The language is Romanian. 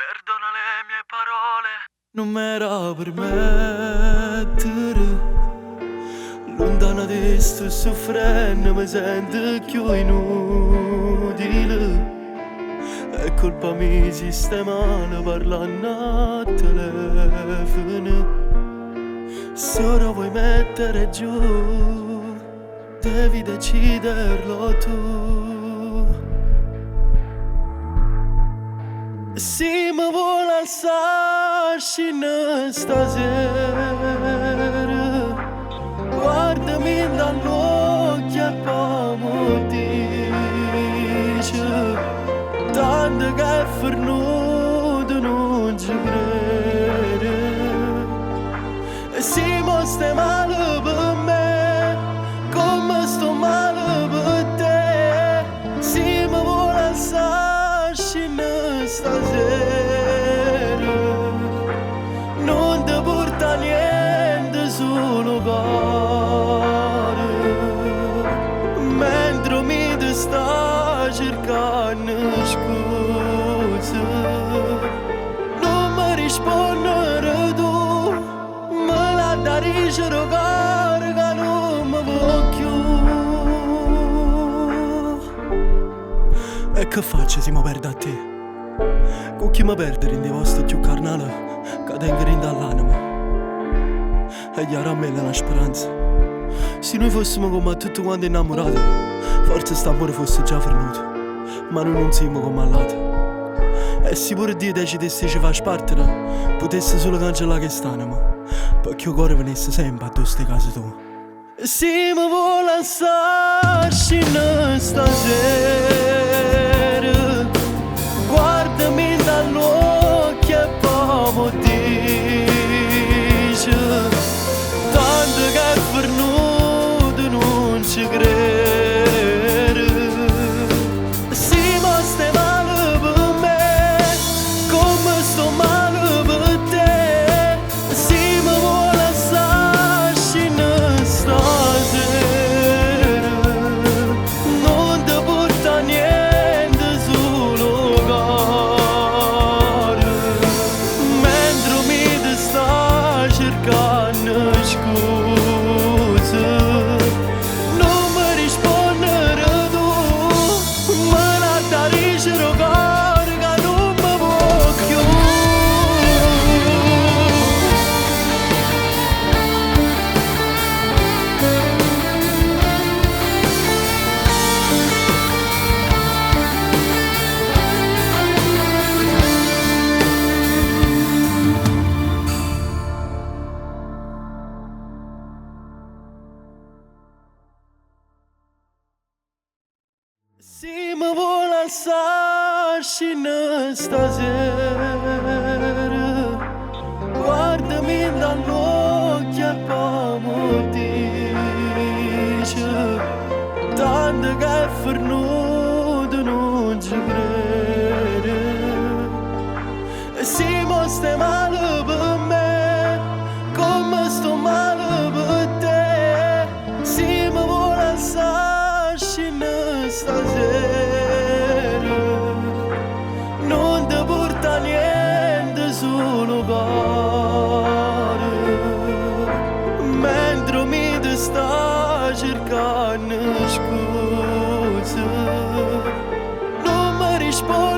Perdona le mie parole. Non m'era per mettere lontana di sto soffrendo, mi sento più inutile. È colpa mia sistemale parlando a telefono. Se ora vuoi mettere giù, devi deciderlo tu. Se mi vuole alzare stasera, guardami dall'occhio e poi mi dice tanto che è fernuto non ci crede. E se mi stai male per me, come sto male per te. Se mi vuole alzare stasera, non ti porta niente solo cuore. Mentre mi ti sta cercando scusa, non mi rispondere tu, me la dare cuore che non mi vuoi più. E che faccio se mi perdo a te? Con chi mi perdere in dei vostri più carnale che tengo in dall'anima? E chiaro a me è una speranza. Se noi fossimo come tutti quanti innamorati, forse st'amore fosse già venuto. Ma noi non siamo come all'altro. E se pure Dio decidesse ci fa spartere, potesse solo cancellare quest'anima, perché il cuore venisse sempre a queste case tue. E se mi vuole alzarci stasera, guardami dall'occhio e poi mi dice tanto che è venuto non ci crede. Se mi stai male per me, come sto male per te. Se mi vuole alzarci stasera, non ti porta niente solo cuore. Mentre mi ti sta cercando scusa, non mi rispondere tu, me la dare cuore che non mi vuoi più. Se mi vuole alzarci stasera, guardami dall'occhio e poi mi dice tanto che è venuto non ci crede. E se mi stai male per me, come sto male per te. Se mi vuole alzarci stasera, non ti porta niente solo cuore. Mentre mi ti sta cercando scusa, non mi rispondi.